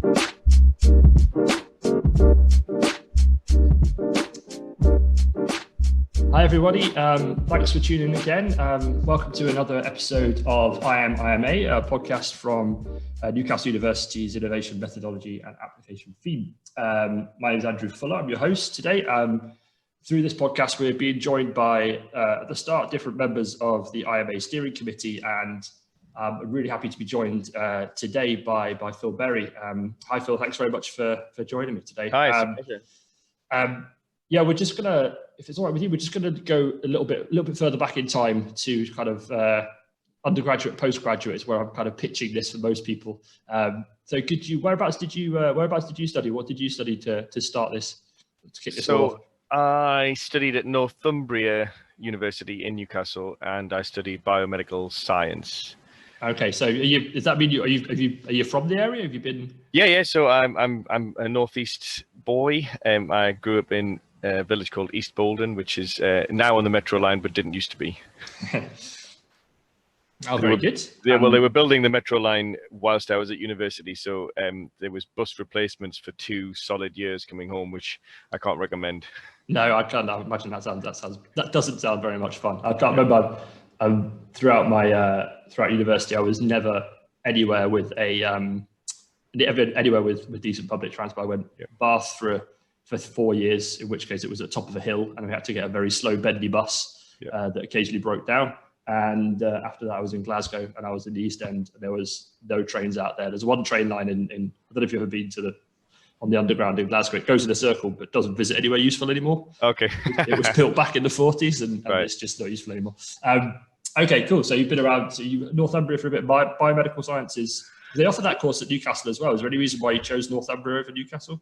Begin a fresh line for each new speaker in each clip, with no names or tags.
Hi everybody, thanks for tuning in again. Welcome to another episode of I Am IMA, a podcast from Newcastle University's Innovation, Methodology and Application theme. My name is Andrew Fuller, I'm your host today. Through this podcast, we're being joined by, at the start, different members of the IMA steering committee, and I'm really happy to be joined today by Phil Berry. Hi Phil, thanks very much for joining me today.
Hi,
yeah, we're just gonna, if it's all right with you, we're just gonna go a little bit further back in time to kind of undergraduate, postgraduate, where I'm kind of pitching this for most people. So could you, whereabouts did you study? What did you study to start this, to kick this off?
I studied at Northumbria University in Newcastle, and I studied biomedical science.
Okay, so does that mean are you from the area? Have you been?
Yeah. So I'm a northeast boy. I grew up in a village called East Bolden, which is now on the metro line, but didn't used to be.
Oh, very good.
Yeah, well, they were building the metro line whilst I was at university, so there was bus replacements for 2 solid years coming home, which I can't recommend.
No, I can't imagine that doesn't sound very much fun. I can't remember. Throughout university, I was never anywhere with with decent public transport. I went Bath for 4 years, in which case it was at the top of a hill, and we had to get a very slow bendy bus that occasionally broke down. And after that, I was in Glasgow, and I was in the East End. And there was no trains out there. There's one train line in I don't know if you've ever been on the underground in Glasgow. It goes in a circle, but doesn't visit anywhere useful anymore.
Okay.
It was built back in the 40s, and right. It's just not useful anymore. Okay, cool. So you've been around, so you Northumbria for a bit. Biomedical sciences. They offer that course at Newcastle as well. Is there any reason why you chose Northumbria over Newcastle?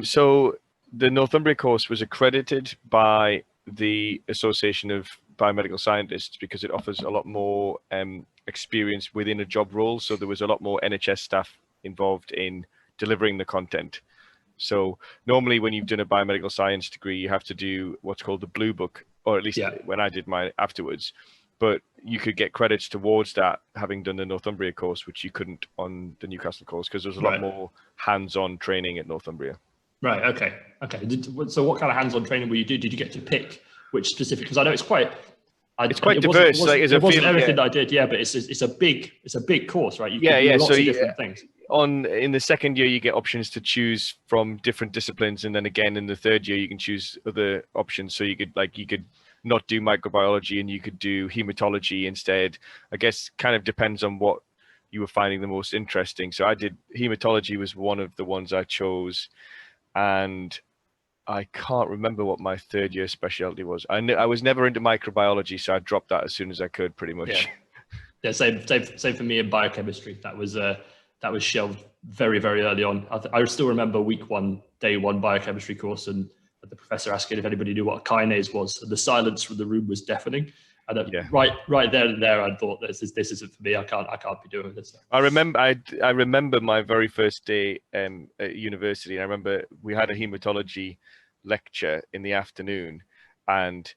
So the Northumbria course was accredited by the Association of Biomedical Scientists because it offers a lot more experience within a job role. So there was a lot more NHS staff involved in delivering the content. So normally when you've done a biomedical science degree, you have to do what's called the Blue Book, or at least when I did mine afterwards. But you could get credits towards that having done the Northumbria course, which you couldn't on the Newcastle course because there's a lot more hands-on training at Northumbria. Right.
Okay. So what kind of hands-on training will you do? Did you get to pick which specific? Because I know it's quite
diverse.
It wasn't everything that I did. Yeah, but it's a big course, right? You can do lots of different things.
In the second year, you get options to choose from different disciplines, and then again in the third year, you can choose other options. So you could not do microbiology and you could do hematology instead. I guess kind of depends on what you were finding the most interesting. So I did hematology was one of the ones I chose, and I can't remember what my third year specialty was. I was never into microbiology, so I dropped that as soon as I could, pretty much.
Yeah, same for me in biochemistry. That was shelved very, very early on. I still remember week 1, day 1 biochemistry course, and the professor asking if anybody knew what a kinase was, and the silence from the room was deafening. And right there and there, I thought this isn't for me. I can't be doing this.
I remember my very first day at university. I remember we had a hematology lecture in the afternoon, and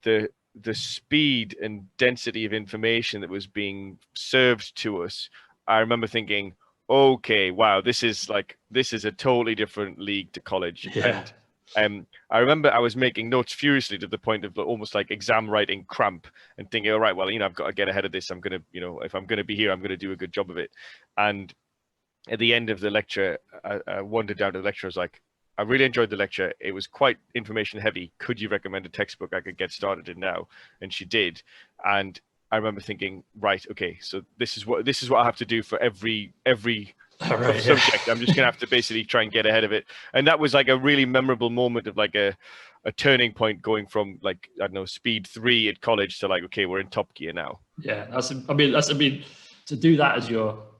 the speed and density of information that was being served to us. I remember thinking, okay, wow, this is a totally different league to college.
Yeah.
And I remember I was making notes furiously to the point of almost like exam writing cramp, and thinking, all right, well, I've got to get ahead of this. I'm going to, if I'm going to be here, I'm going to do a good job of it. And at the end of the lecture, I wandered down to the lecturer. I was like, I really enjoyed the lecture. It was quite information heavy. Could you recommend a textbook I could get started in now? And she did. And I remember thinking, right, okay, so this is what I have to do for every subject. I'm just gonna have to basically try and get ahead of it. And that was like a really memorable moment of like a turning point, going from like, I don't know, speed 3 at college to like, okay, we're in top gear now.
Yeah, that's to do that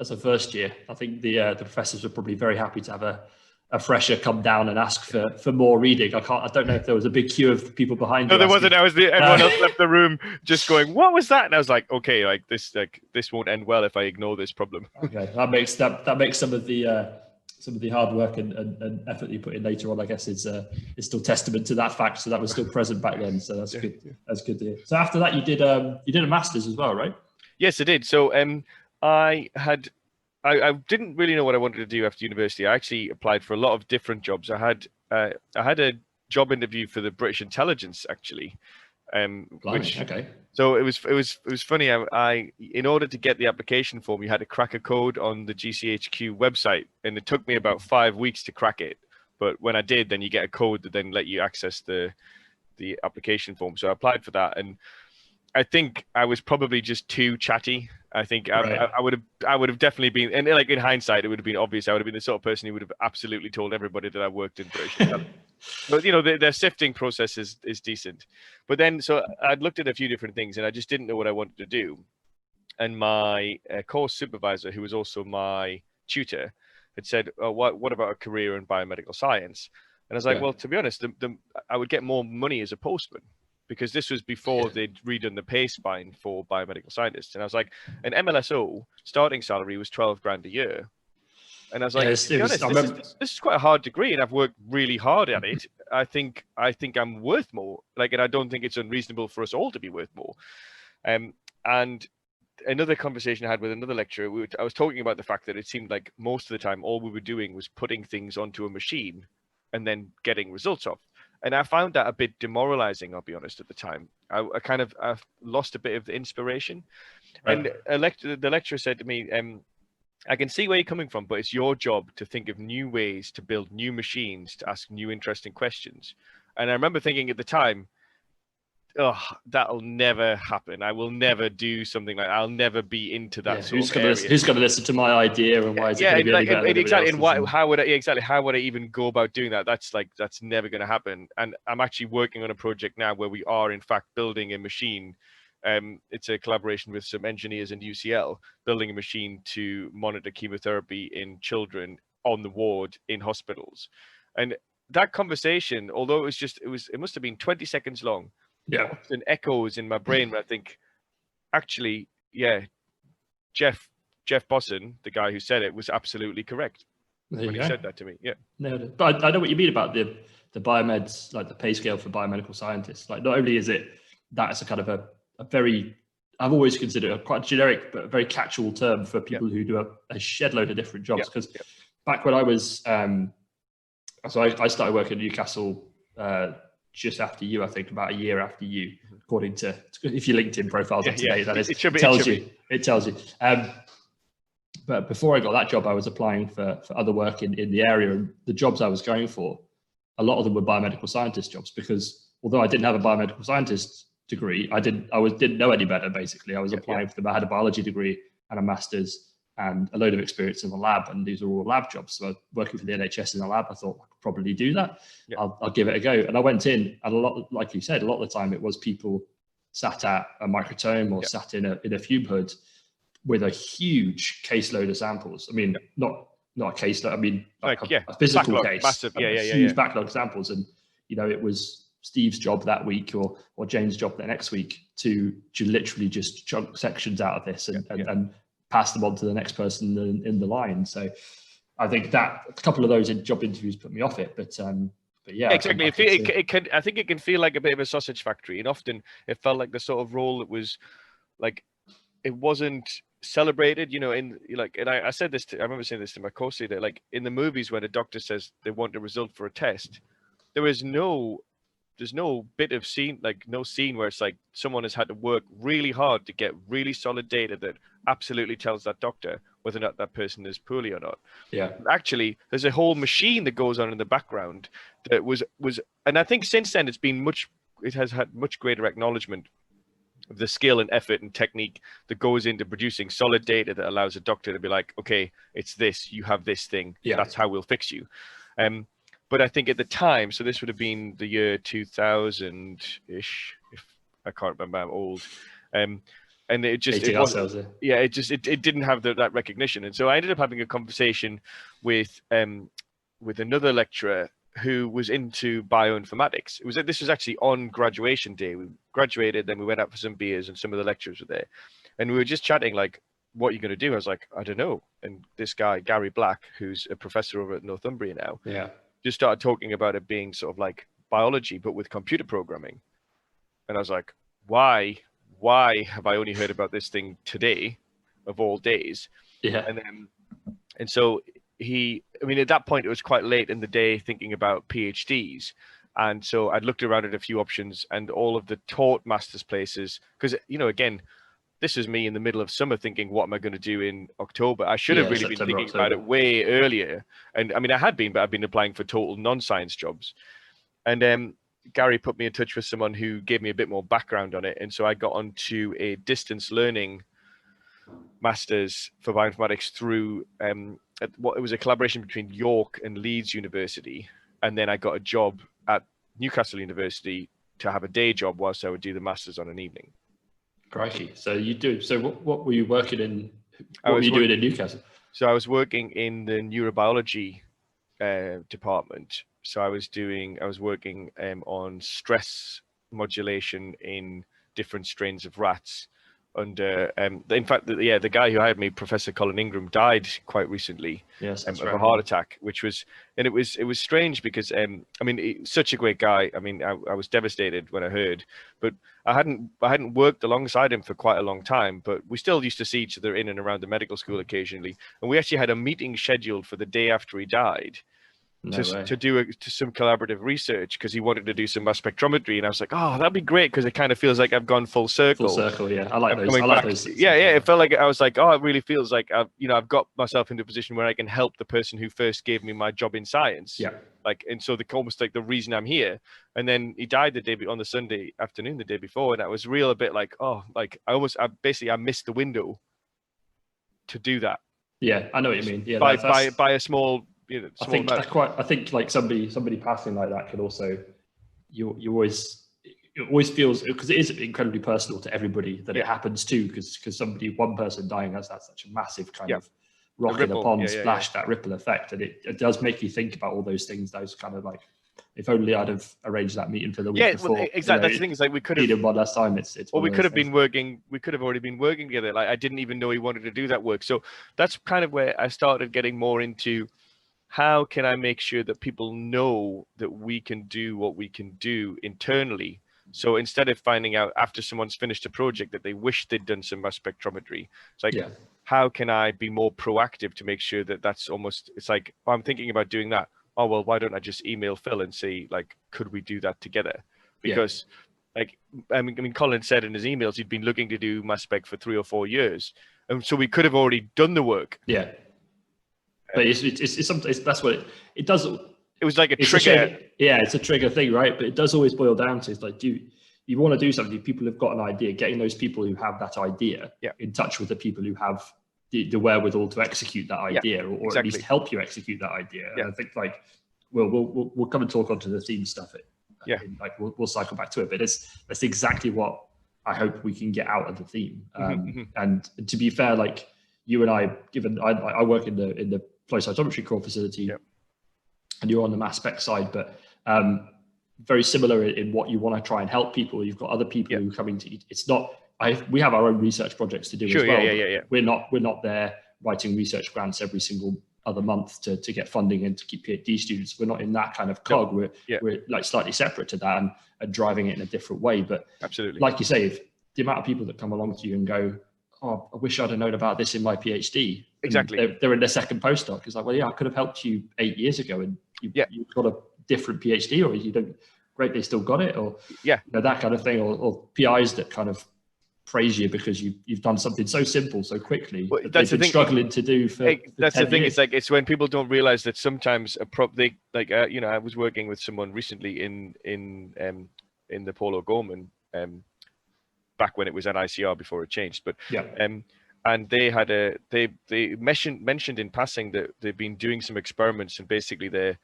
as a first year. I think the professors were probably very happy to have a fresher come down and ask for more reading. I don't know if there was a big queue of people behind.
No, there wasn't. Everyone else left the room just going, "What was that?" And I was like, "Okay, this won't end well if I ignore this problem."
Okay, that makes some of the hard work and effort that you put in later on, I guess, is still testament to that fact. So that was still present back then. So that's good. Yeah. That's good to hear. So after that, you did a master's as well, right?
Yes, I did. So I had I didn't really know what I wanted to do after university. I actually applied for a lot of different jobs. I had a job interview for the British intelligence actually,
Blimey,
which
okay.
so it was funny. I in order to get the application form, you had to crack a code on the GCHQ website, and it took me about 5 weeks to crack it. But when I did, then you get a code that then let you access the application form. So I applied for that, and I think I was probably just too chatty. I think
Right.
I would have definitely been, and like in hindsight, it would have been obvious. I would have been the sort of person who would have absolutely told everybody that I worked in British intelligence. But their sifting process is decent. But then, so I'd looked at a few different things, and I just didn't know what I wanted to do. And my course supervisor, who was also my tutor, had said, "Oh, what about a career in biomedical science?" And I was like,
Yeah.
"Well, to be honest, I would get more money as a postman." Because this was before
Yeah.
they'd redone the pay spine for biomedical scientists. And I was like, an MLSO starting salary was 12 grand a year. And I was like, to
It
be
was.
honest,
I remember.
this is quite a hard degree, and I've worked really hard at it. I think I'm worth more. Like, and I don't think it's unreasonable for us all to be worth more. And another conversation I had with another lecturer, I was talking about the fact that it seemed like most of the time all we were doing was putting things onto a machine and then getting results off. And I found that a bit demoralizing, I'll be honest, at the time. I lost a bit of the inspiration.
Right.
And the lecturer said to me, I can see where you're coming from, but it's your job to think of new ways to build new machines, to ask new interesting questions. And I remember thinking at the time, oh, that'll never happen. I will never do something like that. I'll never be into that
Yeah.
sort of area.
Who's gonna listen to my idea, and why is it
Yeah,
going to
and
be any
like
better than everybody
exactly, and
else's?
why, how would I exactly how would I even go about doing that? That's never going to happen. And I'm actually working on a project now where we are in fact building a machine. It's a collaboration with some engineers in UCL, building a machine to monitor chemotherapy in children on the ward in hospitals. And that conversation, although it must have been 20 seconds long,
Yeah.
often echoes in my brain where I think, actually, yeah, Jeff Jeff Bosson, the guy who said it, was absolutely correct
There
when
you
he
go.
said that to me. Yeah.
No, but I know what you mean about the biomeds, like the pay scale for biomedical scientists. Like, not only is it that it's a kind of a very, I've always considered it a quite generic but very catch-all term for
Yeah.
people who do a shed load of different jobs.
Yeah.
Because
Yeah.
back when I was, so I started working at Newcastle just after you, I think about a year after you, according to, if your LinkedIn profile's up to date, that is,
It
tells you. But before I got that job, I was applying for other work in the area, and the jobs I was going for, a lot of them were biomedical scientist jobs, because although I didn't have a biomedical scientist degree, I didn't know any better. Basically, I was applying for them. I had a biology degree and a master's and a load of experience in the lab, and these are all lab jobs. So working for the NHS in the lab, I thought I could probably do that.
Yeah.
I'll give it a go. And I went in, and a lot, like you said, a lot of the time it was people sat at a microtome or sat in a fume hood with a huge caseload of samples. I mean, not a caseload. I mean, like a physical
backlog,
case,
massive,
huge backlog of samples. And it was Steve's job that week or James' job the next week to literally just chunk sections out of this and pass them on to the next person in the line. So I think that a couple of those job interviews put me off it, but yeah,
exactly. I think it can feel like a bit of a sausage factory, and often it felt like the sort of role that was like, it wasn't celebrated, and I said this I remember saying this to my course leader, like in the movies when a doctor says they want a result for a test, there's no bit of scene, like no scene where it's like someone has had to work really hard to get really solid data that absolutely tells that doctor whether or not that person is poorly or not.
Yeah.
Actually, there's a whole machine that goes on in the background that was, and I think since then it has had much greater acknowledgement of the skill and effort and technique that goes into producing solid data that allows a doctor to be like, okay, it's this, you have this thing, that's how we'll fix you. But I think at the time, so this would have been the year 2000-ish, if I can't remember, I'm old. And it didn't have that recognition. And so I ended up having a conversation with another lecturer who was into bioinformatics. This was actually on graduation day. We graduated, then we went out for some beers, and some of the lecturers were there, and we were just chatting like, "What are you going to do?" I was like, "I don't know." And this guy, Gary Black, who's a professor over at Northumbria now, just started talking about it being sort of like biology, but with computer programming. And I was like, "Why have I only heard about this thing today, of all days?"
Yeah.
And then And so I mean, at that point, it was quite late in the day thinking about PhDs. And so I'd looked around at a few options, and all of the taught master's places, because, again, this was me in the middle of summer thinking, what am I going to do in October? I should have really been
September,
thinking
October.
about it way earlier. And I mean, I had been, but I've been applying for total non-science jobs. And Gary put me in touch with someone who gave me a bit more background on it. And so I got onto a distance learning master's for bioinformatics through it was a collaboration between York and Leeds University. And then I got a job at Newcastle University to have a day job whilst I would do the master's on an evening.
Crikey. So what were you working in? What were you doing in Newcastle?
So I was working in the neurobiology department. So I was working on stress modulation in different strains of rats. Under in fact, the guy who hired me, Professor Colin Ingram, died quite recently of a heart attack, it was strange because I mean, such a great guy. I mean, I was devastated when I heard, but I hadn't worked alongside him for quite a long time, but we still used to see each other in and around the medical school occasionally, and we actually had a meeting scheduled for the day after he died. To do some collaborative research, because he wanted to do some mass spectrometry, and I was like, oh, that'd be great, because it kind of feels like I've gone full circle.
Yeah. I like those.
Yeah. It felt like I was like, oh, it really feels like I've got myself into a position where I can help the person who first gave me my job in science.
Yeah.
And so almost like the reason I'm here. And then he died on the Sunday afternoon, the day before, and that was a bit like, oh, like I missed the window to do that.
Yeah, I know what you mean. Yeah,
by a small.
I think like somebody passing like that could also, it always feels, because it is incredibly personal to everybody that it happens to, because one person dying has such a massive kind of rock in the pond splash, that ripple effect, and it does make you think about all those things. Those kind of like, if only I'd have arranged that meeting for the week before.
Well, exactly. That's the thing, is like we could have
one last time.
We could have been working. We could have already been working together. Like I didn't even know he wanted to do that work. So that's kind of where I started getting more into, how can I make sure that people know that we can do what we can do internally? So instead of finding out after someone's finished a project that they wish they'd done some mass spectrometry, it's like, how can I be more proactive to make sure that it's like, oh, I'm thinking about doing that. Oh, well, why don't I just email Phil and say, like, could we do that together? Because like, I mean, Colin said in his emails, he'd been looking to do mass spec for 3 or 4 years. And so we could have already done the work.
Yeah. But that's what it does.
It was like a trigger.
It's a trigger thing, right? But it does always boil down to, it's like, you want to do something, people have got an idea, getting those people who have that idea in touch with the people who have the wherewithal to execute that idea, or at least help you execute that idea. And I think like, we'll come and talk onto the theme stuff. We'll cycle back to it, but that's exactly what I hope we can get out of the theme. And to be fair, like you and I, given I work in the flow cytometry core facility, and you're on the mass spec side, but very similar in what you want to try and help people. You've got other people who are coming to. It's not. We have our own research projects to do as well. We're not there writing research grants every single other month to get funding and to keep PhD students. We're not in that kind of cog. We're like slightly separate to that and driving it in a different way. But
absolutely,
like you say, if the amount of people that come along to you and go, oh, I wish I'd have known about this in my PhD.
Exactly.
They're in their second postdoc. It's like, well, I could have helped you 8 years ago, and you've got a different PhD, or you don't. Great, they still got it, or that kind of thing, or PIs that kind of praise you because you've done something so simple so quickly.
Well,
that they've been struggling to do for.
That's the thing.
Years.
It's when people don't realize that sometimes I was working with someone recently in the Polo Gorman back when it was an ICR before it changed, but and they had they mentioned in passing that they've been doing some experiments, and basically their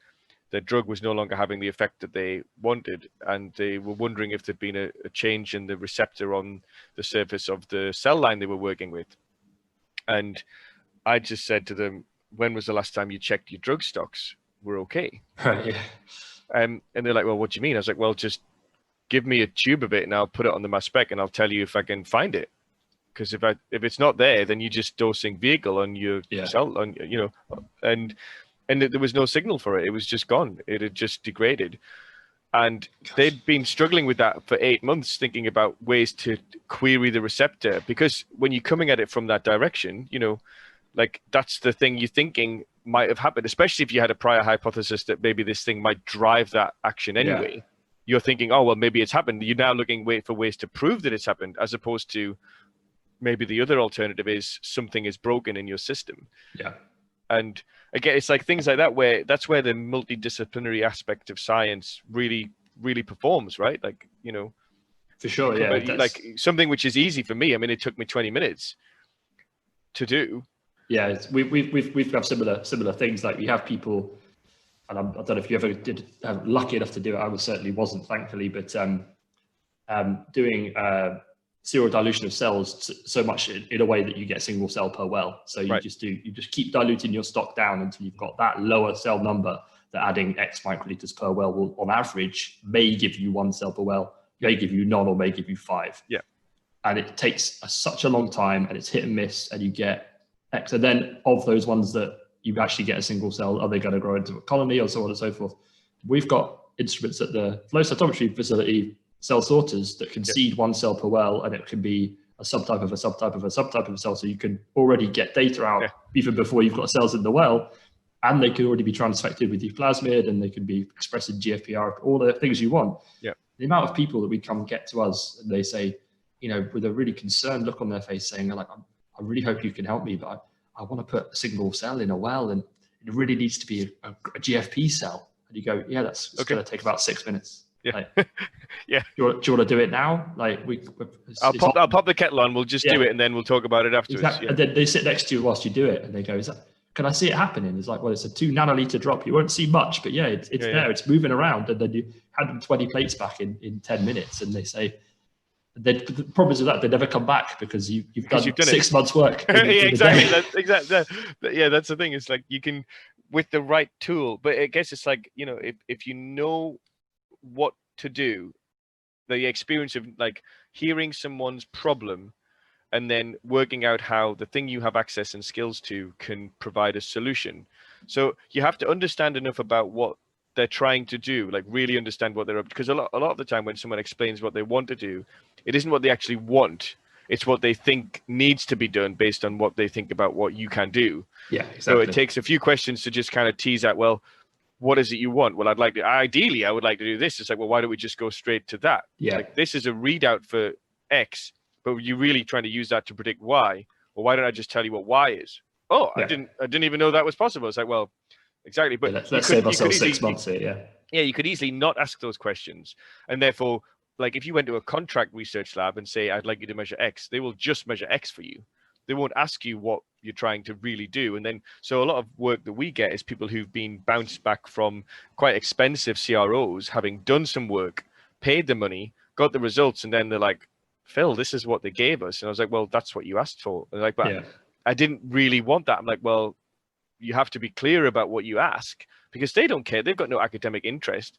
drug was no longer having the effect that they wanted, and they were wondering if there'd been a change in the receptor on the surface of the cell line they were working with. And I just said to them, when was the last time you checked your drug stocks? We're okay. And they're like, well, what do you mean? I was like, well, just give me a tube of it and I'll put it on the mass spec and I'll tell you if I can find it. Because if it's not there, then you're just dosing vehicle on your cell, and there was no signal for it. It was just gone. It had just degraded. And they'd been struggling with that for 8 months, thinking about ways to query the receptor. Because when you're coming at it from that direction, like that's the thing you're thinking might have happened, especially if you had a prior hypothesis that maybe this thing might drive that action anyway. You're thinking, oh, well, maybe it's happened. You're now looking for ways to prove that it's happened, as opposed to maybe the other alternative is something is broken in your system.
Yeah.
And again, it's like things like that, where that's where the multidisciplinary aspect of science really, really performs, right? Like, you know,
for sure. Yeah.
Like something which is easy for me. I mean, it took me 20 minutes to do.
Yeah. We've got similar things. Like we have people, and I don't know if you ever did lucky enough to do it. I certainly wasn't, thankfully, but doing zero dilution of cells so much in a way that you get single cell per well. So you just keep diluting your stock down until you've got that lower cell number that adding X microliters per well will, on average, may give you 1 cell per well, may give you none, or may give you 5.
Yeah.
And it takes such a long time, and it's hit and miss, and you get X. And then of those ones that you actually get a single cell, are they going to grow into a colony, or so on and so forth? We've got instruments at the flow cytometry facility, cell sorters, that can seed 1 cell per well, and it can be a subtype of a subtype of a subtype of a cell. So you can already get data out even before you've got cells in the well, and they can already be transfected with your plasmid, and they can be expressed in GFPR, all the things you want.
Yeah.
The amount of people that we come get to us, and they say, you know, with a really concerned look on their face, saying, like, I really hope you can help me, but I want to put a single cell in a well, and it really needs to be a GFP cell. And you go, yeah, that's going to take about 6 minutes.
Yeah.
Like,
yeah.
Do you want to do it now? Like
I'll pop the kettle on. We'll just do it, and then we'll talk about it afterwards.
Exactly. Yeah. And then they sit next to you whilst you do it, and they go, can I see it happening? It's like, well, it's a 2 nanoliter drop. You won't see much, but yeah, it's there. It's moving around, and then you hand them 20 plates back in 10 minutes, and they say, the problem is with that, they never come back because you've done 6 months work.
Yeah, exactly. That's the thing. It's like you can, with the right tool, but I guess it's like, you know, if you know what to do, the experience of like hearing someone's problem and then working out how the thing you have access and skills to can provide a solution. So you have to understand enough about what they're trying to do, like really understand what they're up to. Because a lot of the time when someone explains what they want to do, it isn't what they actually want. It's what they think needs to be done based on what they think about what you can do.
Yeah, exactly.
So it takes a few questions to just kind of tease out, well, what is it you want? Well, ideally, I would like to do this. It's like, well, why don't we just go straight to that?
Yeah.
Like, this is a readout for X, but you're really trying to use that to predict Y. Well, why don't I just tell you what Y is? Oh, yeah. I didn't even know that was possible. It's like, well, exactly. But
let's save ourselves 6 months here. Yeah.
Yeah, you could easily not ask those questions. And therefore, like if you went to a contract research lab and say, I'd like you to measure X, they will just measure X for you. They won't ask you what you're trying to really do. And then, so a lot of work that we get is people who've been bounced back from quite expensive CROs, having done some work, paid the money, got the results, and then they're like, Phil, this is what they gave us. And I was like, well, that's what you asked for. And like, but I didn't really want that. I'm like, well, you have to be clear about what you ask, because they don't care. They've got no academic interest.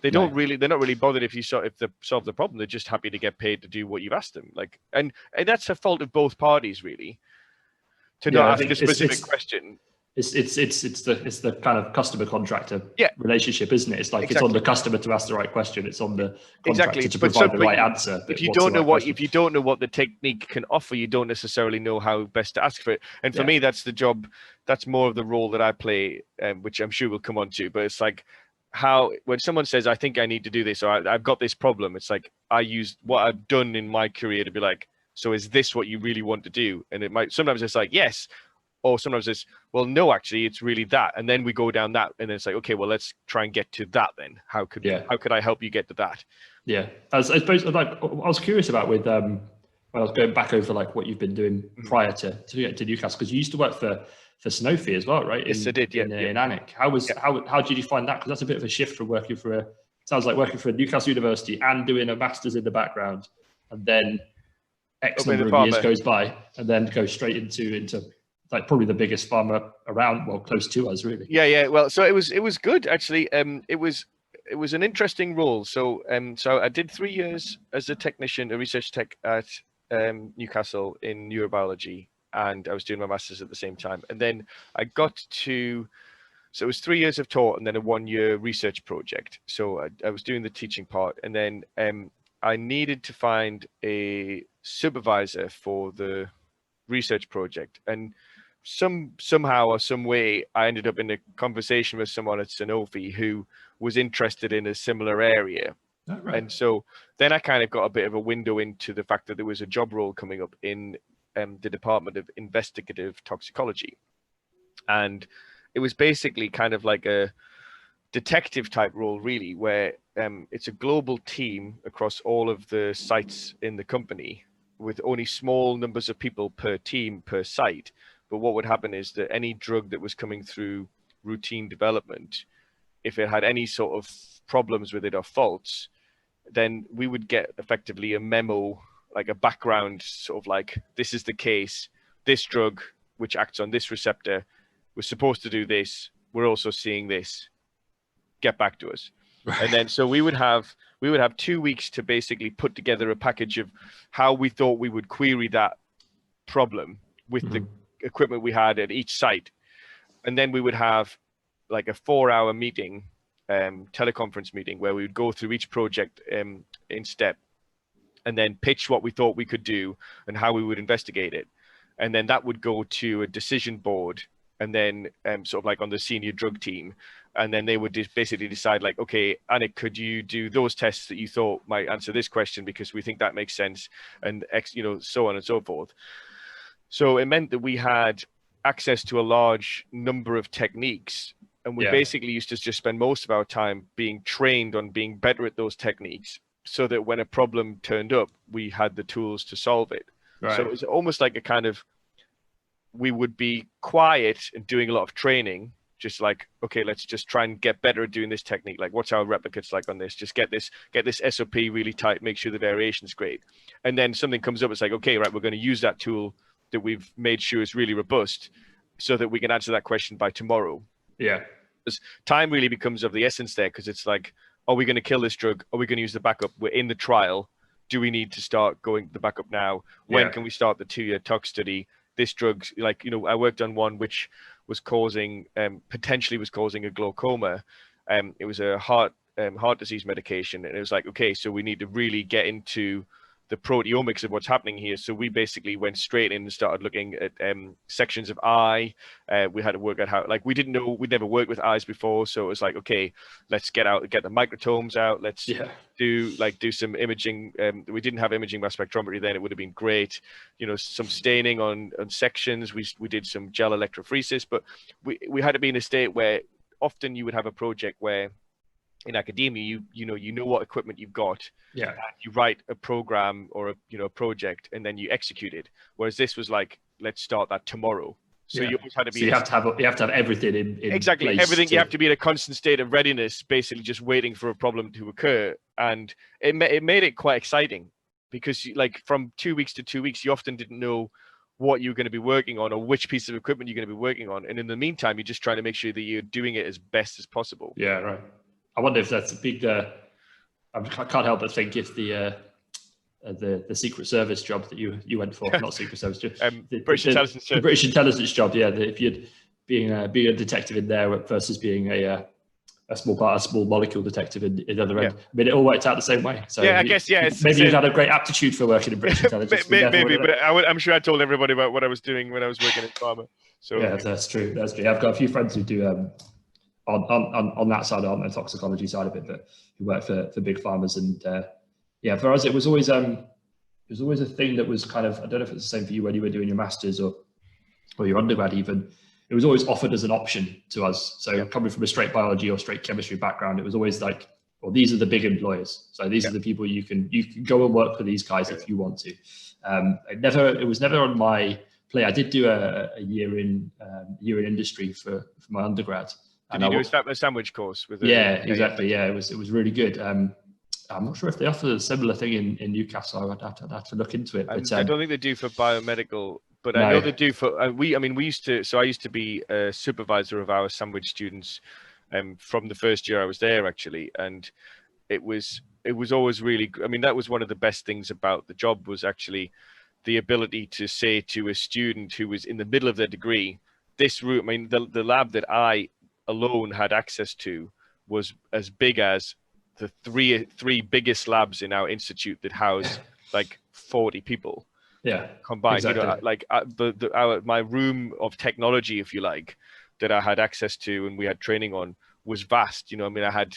They're not really bothered if they solve the problem. They're just happy to get paid to do what you've asked them. Like, and that's a fault of both parties, really, to not ask a specific question.
It's the kind of customer contractor relationship, isn't it? It's like it's on the customer to ask the right question. It's on the contractor to provide the right answer.
If you don't know what the technique can offer, you don't necessarily know how best to ask for it. And for me, that's the job. That's more of the role that I play, which I'm sure we'll come on to. But it's like how when someone says, "I think I need to do this," or "I've got this problem," it's like I use what I've done in my career to be like, "So is this what you really want to do?" And it might sometimes it's like yes. Or sometimes it's, well, no, actually, it's really that. And then we go down that. And then it's like, okay, well, let's try and get to that then. How could I help you get to that? Yeah.
I suppose like I was curious about with when I was going back over like what you've been doing prior to Newcastle, because you used to work for Sanofi as well, right?
Yes, I did. Yeah.
In Alnwick. How did you find that? Because that's a bit of a shift from working for sounds like working for Newcastle University and doing a master's in the background, and then X number of years goes by, and then go straight into like probably the biggest pharma around, well, close to us, really.
Yeah. Well, so it was good actually. It was an interesting role. So I did 3 years as a technician, a research tech at Newcastle in neurobiology, and I was doing my master's at the same time. And then I got to, so it was 3 years of taught and then a 1 year research project. So I was doing the teaching part, and then I needed to find a supervisor for the research project. And somehow or some way, I ended up in a conversation with someone at Sanofi who was interested in a similar area.
Oh, right.
And so then I kind of got a bit of a window into the fact that there was a job role coming up in the Department of Investigative Toxicology. And it was basically kind of like a detective type role, really, where it's a global team across all of the sites in the company with only small numbers of people per team per site. But what would happen is that any drug that was coming through routine development, if it had any sort of problems with it or faults, then we would get effectively a memo, like a background, sort of like, this is the case, this drug, which acts on this receptor, was supposed to do this. We're also seeing this. Get back to us.
Right.
And then so we would have 2 weeks to basically put together a package of how we thought we would query that problem with the equipment we had at each site. And then we would have like a 4-hour meeting, teleconference meeting, where we would go through each project in step and then pitch what we thought we could do and how we would investigate it. And then that would go to a decision board, and then sort of like on the senior drug team. And then they would basically decide, like, okay, Anik, could you do those tests that you thought might answer this question because we think that makes sense, and so on and so forth. So it meant that we had access to a large number of techniques, and we basically used to just spend most of our time being trained on being better at those techniques, so that when a problem turned up, we had the tools to solve it. Right. So it was almost like a kind of, we would be quiet and doing a lot of training, just like, okay, let's just try and get better at doing this technique. Like, what's our replicates like on this? Just get this SOP really tight, make sure the variation's great. And then something comes up, it's like, okay, right, we're going to use that tool that we've made sure is really robust so that we can answer that question by tomorrow.
Yeah.
Because time really becomes of the essence there, because it's like, are we going to kill this drug? Are we going to use the backup? We're in the trial. Do we need to start going the backup now? When can we start the 2-year tox study? This drug, like, I worked on one which was causing, potentially was causing a glaucoma. It was a heart disease medication. And it was like, okay, so we need to really get into the proteomics of what's happening here. So we basically went straight in and started looking at sections of eye. We had to work out how, like, we'd never worked with eyes before. So it was like, okay, let's get the microtomes out. Let's do some imaging. We didn't have imaging mass spectrometry then. It would have been great. Some staining on sections. We did some gel electrophoresis, but we had to be in a state where often you would have a project where, in academia, you know what equipment you've got.
Yeah.
You write a program or a project, and then you execute it. Whereas this was like, let's start that tomorrow. So you always had to be.
So you have to have everything in
exactly
place
everything. You have to be in a constant state of readiness, basically just waiting for a problem to occur. And it made it quite exciting, because like from 2 weeks to 2 weeks, you often didn't know what you're going to be working on or which piece of equipment you're going to be working on. And in the meantime, you're just trying to make sure that you're doing it as best as possible.
Yeah, right. I wonder if that's a big. I can't help but think if the Secret Service job that you went for, not Secret Service,
the British intelligence job.
The British intelligence job, yeah. If you'd being a detective in there versus being a small molecule detective in the other end. I mean, it all worked out the same way. So
I guess
maybe you'd had a great aptitude for working in British intelligence.
maybe, but I'm sure I told everybody about what I was doing when I was working in pharma. So
yeah, that's true. That's true. I've got a few friends who do. On that side, on the toxicology side of it, but who work for big pharmas, and for us it was always a thing that was kind of, I don't know if it's the same for you when you were doing your masters or your undergrad even. It was always offered as an option to us. So coming from a straight biology or straight chemistry background, it was always like, well, these are the big employers. So these are the people you can go and work for these guys if you want to. It was never on my plate. I did do a year in industry for my undergrad.
Did you do a sandwich course with?
Exactly. Yeah, it was really good. I'm not sure if they offer a similar thing in Newcastle. I'd have to look into it. But,
I don't think they do for biomedical, but I know they do for. We used to. So I used to be a supervisor of our sandwich students, from the first year I was there actually, and it was always really. I mean, that was one of the best things about the job, was actually the ability to say to a student who was in the middle of their degree, this room. I mean, the lab that I alone had access to was as big as the three biggest labs in our institute that house like 40 people.
Yeah,
combined.
exactly.
You know, like my room of technology, if you like, that I had access to and we had training on was vast. You know, I mean, I had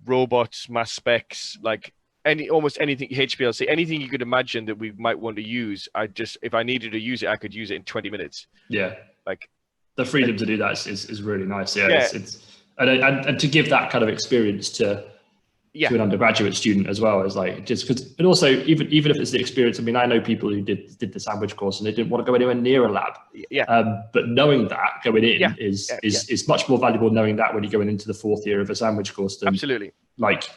robots, mass specs, like almost anything, HPLC, anything you could imagine that we might want to use. If I needed to use it, I could use it in 20 minutes.
Yeah,
Like
the freedom to do that is really nice. Yeah,
yeah,
it's and to give that kind of experience to
yeah,
an undergraduate student as well is like just because, and also even if it's the experience. I mean, I know people who did the sandwich course and they didn't want to go anywhere near a lab.
yeah,
But knowing that going in
yeah,
is much more valuable. Knowing that when you're going into the fourth year of a sandwich course than
absolutely.
like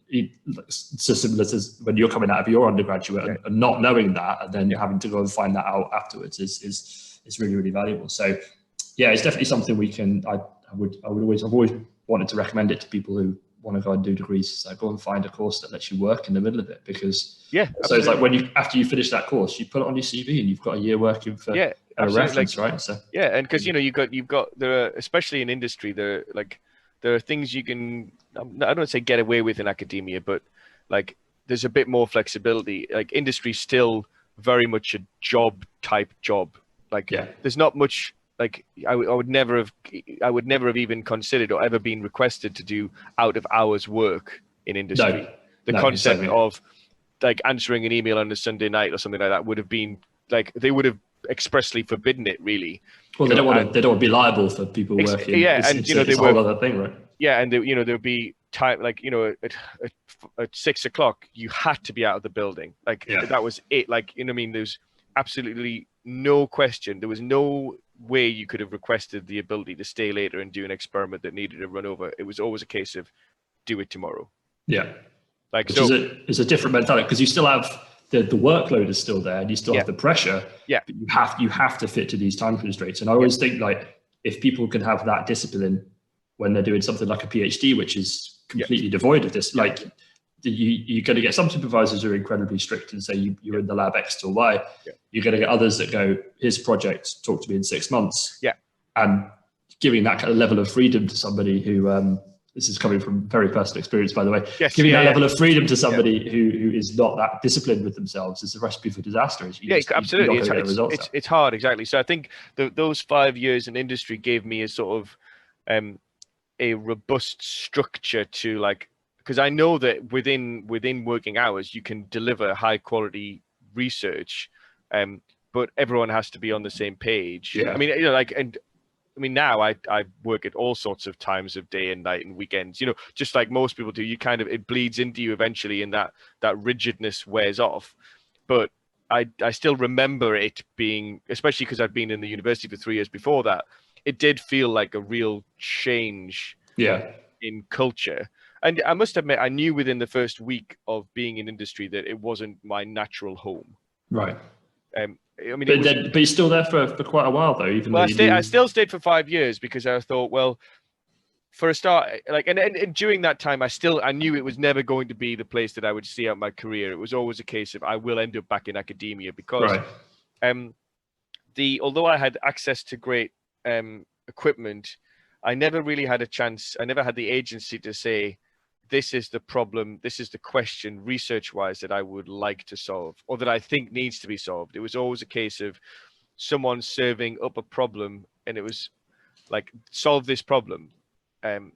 it's so similar to when you're coming out of your undergraduate and not knowing that and then having to go and find that out afterwards is really, really valuable. So yeah, it's definitely something we can. I've always wanted to recommend it to people who want to go and do degrees. So go and find a course that lets you work in the middle of it, because so it's like when after you finish that course, you put it on your CV and you've got a year working for a reference, right? So
yeah, and because you've got there are, especially in industry, there are things you can, I don't say get away with in academia, but like there's a bit more flexibility. Like industry's still very much a job type job. Like there's not much. Like I would never have even considered or ever been requested to do out of hours work in industry. The concept of like answering an email on a Sunday night or something like that would have been like, they would have expressly forbidden it, really.
Well, they don't want to be liable for people working.
Yeah,
it's a whole other thing, right?
Yeah, and there'd be time, like at 6 o'clock you had to be out of the building. Like that was it. Like I mean, there's absolutely no question. There was no way you could have requested the ability to stay later and do an experiment that needed to run over. It was always a case of do it tomorrow.
Yeah,
like
which is a different mentality, because you still have the workload is still there and you still have the pressure.
Yeah,
but you have to fit to these time constraints. And I always think, like, if people can have that discipline when they're doing something like a PhD, which is completely devoid of this, like you're going to get some supervisors who are incredibly strict and say you're in the lab X till Y. You're going to get others that go, here's a project, talk to me in 6 months. And giving that kind of level of freedom to somebody who, this is coming from very personal experience, by the way, giving that level of freedom to somebody who is not that disciplined with themselves is a recipe for disaster.
Absolutely. It's hard, exactly. So I think those 5 years in industry gave me a sort of a robust structure to, like, because I know that within working hours you can deliver high quality research, but everyone has to be on the same page. I mean, now I work at all sorts of times of day and night and weekends, just like most people do. You kind of, it bleeds into you eventually, and that rigidness wears off. But I still remember it being, especially because I'd been in the university for 3 years before that, it did feel like a real change in culture. And I must admit, I knew within the first week of being in industry that it wasn't my natural home.
Right.
I mean,
but you're still there for quite a while, though. I
still stayed for 5 years because I thought, well, for a start, like, and during that time, I knew it was never going to be the place that I would see out my career. It was always a case of I will end up back in academia, because, although I had access to great equipment, I never really had a chance. I never had the agency to say, this is the problem, this is the question research-wise that I would like to solve, or that I think needs to be solved. It was always a case of someone serving up a problem, and it was like, solve this problem, and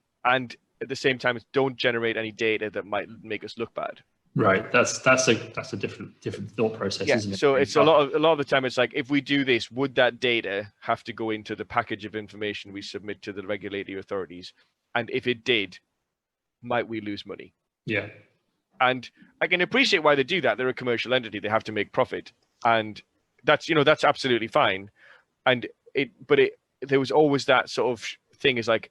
at the same time, don't generate any data that might make us look bad.
Right. That's a different thought process, isn't it?
So it's a lot of the time, it's like, if we do this, would that data have to go into the package of information we submit to the regulatory authorities? And if it did, might we lose money?
Yeah.
And I can appreciate why they do that. They're a commercial entity, they have to make profit, and that's absolutely fine. And there was always that sort of thing, is like,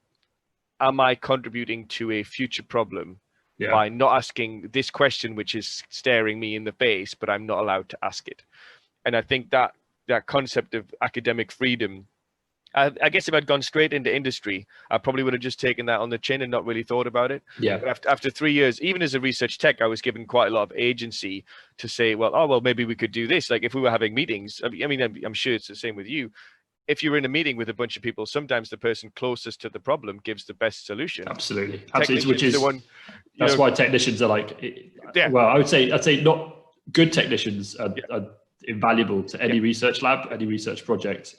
am I contributing to a future problem by not asking this question, which is staring me in the face, but I'm not allowed to ask it? And I think that concept of academic freedom, I guess if I'd gone straight into industry, I probably would have just taken that on the chin and not really thought about it. But after 3 years, even as a research tech, I was given quite a lot of agency to say, well, maybe we could do this. Like, if we were having meetings, I mean, I'm sure it's the same with you. If you're in a meeting with a bunch of people, sometimes the person closest to the problem gives the best solution.
Absolutely. Which is the one. That's why technicians are like, well, I'd say not good technicians are invaluable to any research lab, any research project.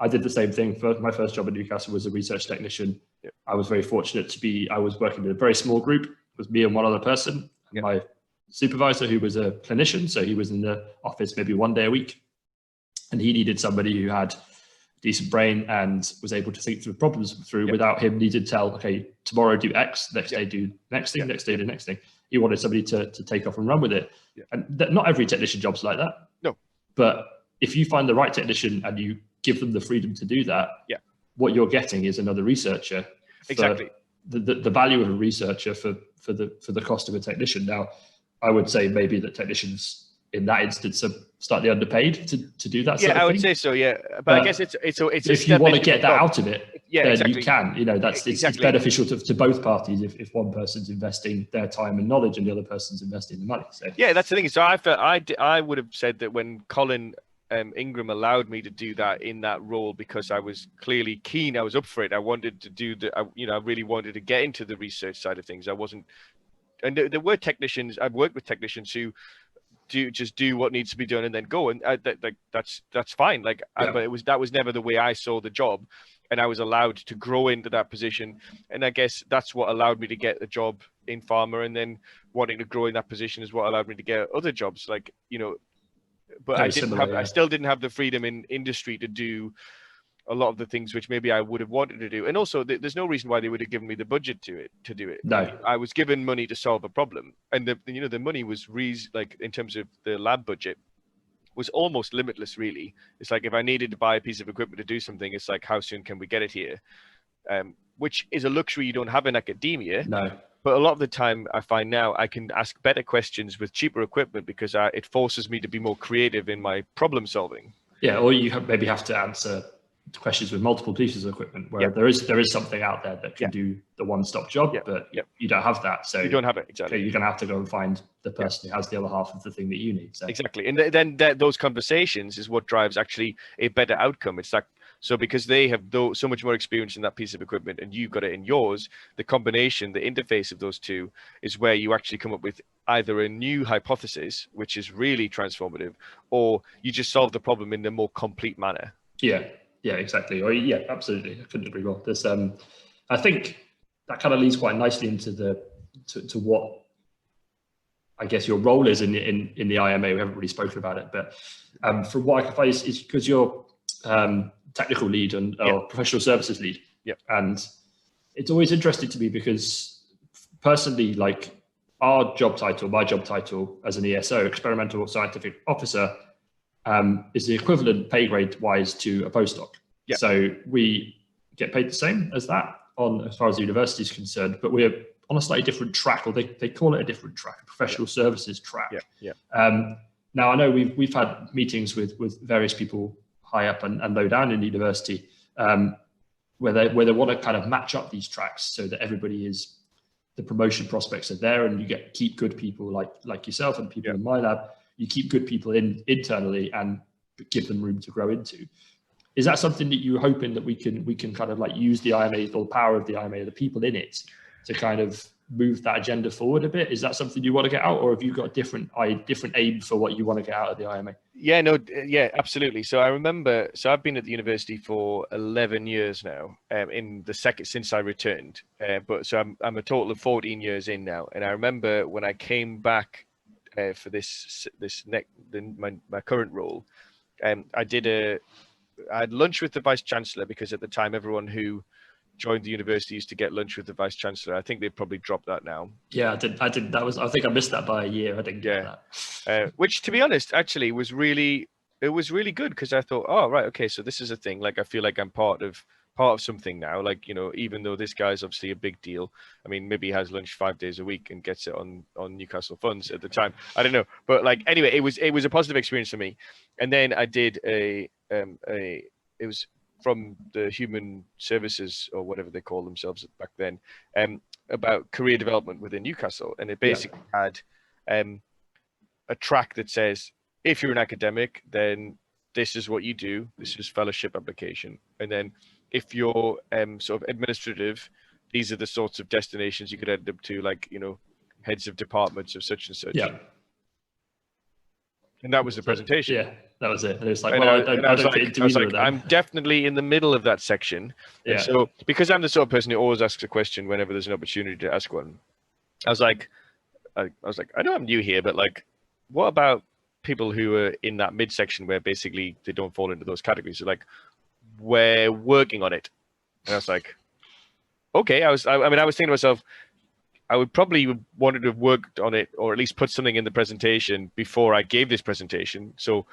I did the same thing. My first job at Newcastle was a research technician. I was very fortunate to be, I was working in a very small group. It was me and one other person. My supervisor, who was a clinician, so he was in the office maybe 1 day a week, and he needed somebody who had a decent brain and was able to think through problems through without him needing to tell, okay, tomorrow do X, next day do next thing, next day do next thing. He wanted somebody to take off and run with it. And not every technician job's like that.
No.
But if you find the right technician and you give them the freedom to do that, what you're getting is another researcher.
Exactly.
The value of a researcher for the cost of a technician. Now, I would say maybe that technicians in that instance are slightly underpaid to do that.
I would say so. But I guess it's
if you want to get that out of it, then
exactly.
you can. You know, it's beneficial to both parties if one person's investing their time and knowledge and the other person's investing the money. So
that's the thing. So I would have said that when Colin Ingram allowed me to do that in that role, because I was clearly keen, I was up for it. I wanted to do I really wanted to get into the research side of things. I wasn't. And there were technicians. I've worked with technicians who do what needs to be done and then go, and that's fine. But that was never the way I saw the job, and I was allowed to grow into that position. And I guess that's what allowed me to get a job in pharma, and then wanting to grow in that position is what allowed me to get other jobs. But I still didn't have the freedom in industry to do a lot of the things which maybe I would have wanted to do. And also there's no reason why they would have given me the budget to do it.
No.
I was given money to solve a problem, and the money was in terms of the lab budget was almost limitless, really. It's like, if I needed to buy a piece of equipment to do something, it's like, how soon can we get it here? Which is a luxury you don't have in academia.
No.
But a lot of the time I find now I can ask better questions with cheaper equipment, because it forces me to be more creative in my problem solving.
Yeah, or you maybe have to answer questions with multiple pieces of equipment, where there is something out there that can do the one-stop job, but you don't have that. So
you don't have it, exactly.
Okay, you're going to have to go and find the person who has the other half of the thing that you need. So.
Exactly. And then those conversations is what drives actually a better outcome. It's like, so because they have so much more experience in that piece of equipment and you've got it in yours, the combination, the interface of those two is where you actually come up with either a new hypothesis, which is really transformative, or you just solve the problem in a more complete manner.
Yeah, exactly. Or absolutely. I couldn't agree more. There's, I think that kind of leads quite nicely into to what I guess your role is in the IMA. We haven't really spoken about it, but from what I can find is because you're technical lead and professional services lead. And it's always interesting to me because personally, like my job title as an ESO, experimental scientific officer, is the equivalent pay grade wise to a postdoc. So we get paid the same as that as far as the university is concerned, but we're on a slightly different track, or they call it a different track, a professional services track. Now I know we've had meetings with various people high up and low down in the university, where they want to kind of match up these tracks so that the promotion prospects are there, and you keep good people like yourself and people in my lab. You keep good people internally and give them room to grow into. Is that something that you're hoping that we can kind of like use the IMA, or the power of the IMA, the people in it, to kind of move that agenda forward a bit? Is that something you want to get out, or have you got a different aim for what you want to get out of the IMA?
Absolutely. So I remember, I've been at the university for 11 years now, in the second since I returned. So I'm a total of 14 years in now. And I remember when I came back for my current role, I had lunch with the vice chancellor, because at the time everyone who joined the university used to get lunch with the vice chancellor. I think they've probably dropped that now.
I did. I think I missed that by a year. I didn't get
that. Which, to be honest, actually was really good, because I thought, oh right, okay, so this is a thing. Like, I feel like I'm part of something now. Like, even though this guy's obviously a big deal. I mean, maybe he has lunch 5 days a week and gets it on Newcastle funds at the time. I don't know, but like, anyway, it was a positive experience for me. And then I did it was from the human services, or whatever they call themselves back then, about career development within Newcastle. And it basically had a track that says, if you're an academic, then this is what you do. This is fellowship application. And then if you're sort of administrative, these are the sorts of destinations you could end up to, like, heads of departments of such and such. And that was the presentation.
Yeah, that was it. And it's like,
And
well,
I
I
was
don't fit
like,
into either of them.
I'm definitely in the middle of that section. And
Yeah.
so, because I'm the sort of person who always asks a question whenever there's an opportunity to ask one, I was like, I know I'm new here, but like, what about people who are in that midsection where basically they don't fall into those categories? So like, we're working on it. And I was like, okay. I mean, I was thinking to myself, I would probably wanted to have worked on it or at least put something in the presentation before I gave this presentation. So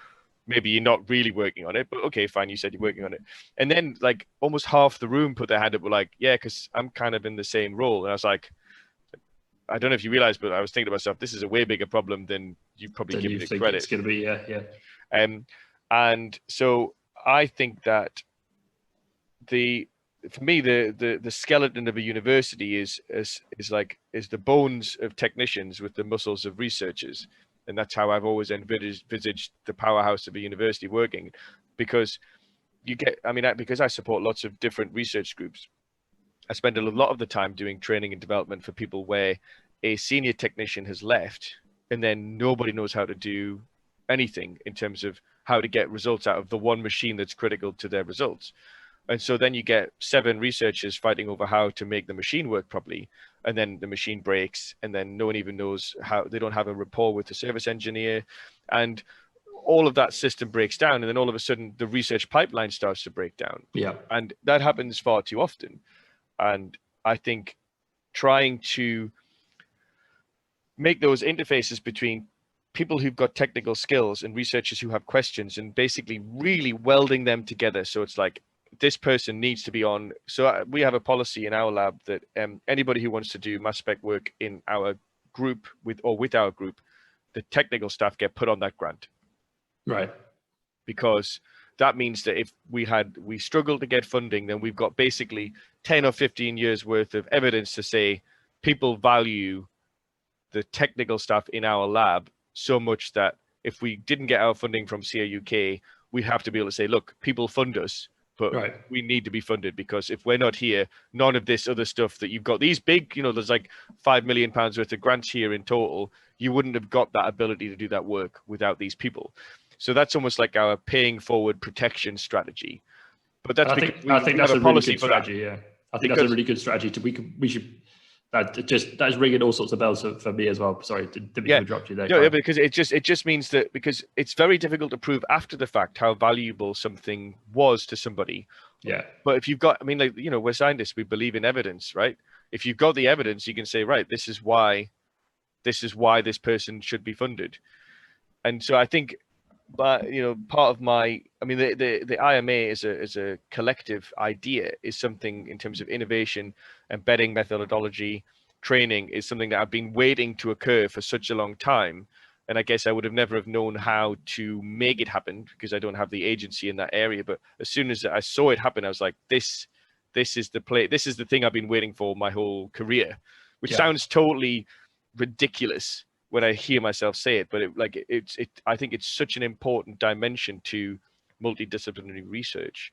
maybe you're not really working on it, but okay, fine. You said you're working on it. And then like almost half the room put their hand up, were like, yeah, because I'm kind of in the same role. And I was like, I don't know if you realize, but I was thinking to myself, this is a way bigger problem than you probably give it credit.
It's going to be, yeah.
And so I think that for me, the skeleton of a university is the bones of technicians with the muscles of researchers. And that's how I've always envisaged the powerhouse of a university working, because because I support lots of different research groups. I spend a lot of the time doing training and development for people where a senior technician has left and then nobody knows how to do anything in terms of how to get results out of the one machine that's critical to their results. And so then you get 7 researchers fighting over how to make the machine work properly. And then the machine breaks, and then no one even knows how. They don't have a rapport with the service engineer. And all of that system breaks down. And then all of a sudden, the research pipeline starts to break down.
Yeah.
And that happens far too often. And I think trying to make those interfaces between people who've got technical skills and researchers who have questions, and basically really welding them together. So it's like, this person needs to be on. So we have a policy in our lab that anybody who wants to do mass spec work in our group with our group, the technical staff get put on that grant.
Right.
Because that means that if we struggle to get funding, then we've got basically 10 or 15 years worth of evidence to say people value the technical staff in our lab so much that if we didn't get our funding from CAUK, we have to be able to say, look, people fund us, but we need to be funded, because if we're not here, none of this other stuff that you've got, these big, there's like £5 million worth of grants here in total, you wouldn't have got that ability to do that work without these people. So that's almost like our paying forward protection strategy. But that's
I think that's a really good strategy. Yeah, I think that's a really good strategy. We should. That's ringing all sorts of bells for me as well. Sorry, didn't mean to interrupt you there.
No, because it just means that, because it's very difficult to prove after the fact how valuable something was to somebody.
Yeah.
But if you've got, we're scientists, we believe in evidence, right? If you've got the evidence, you can say, right, this is why this person should be funded. And so I think, but part of the IMA is a collective idea, is something in terms of innovation, embedding methodology, training, is something that I've been waiting to occur for such a long time. And I guess I would have never have known how to make it happen because I don't have the agency in that area. But as soon as I saw it happen, I was like, this is the thing I've been waiting for my whole career, which sounds totally ridiculous when I hear myself say it, but I think it's such an important dimension to multidisciplinary research,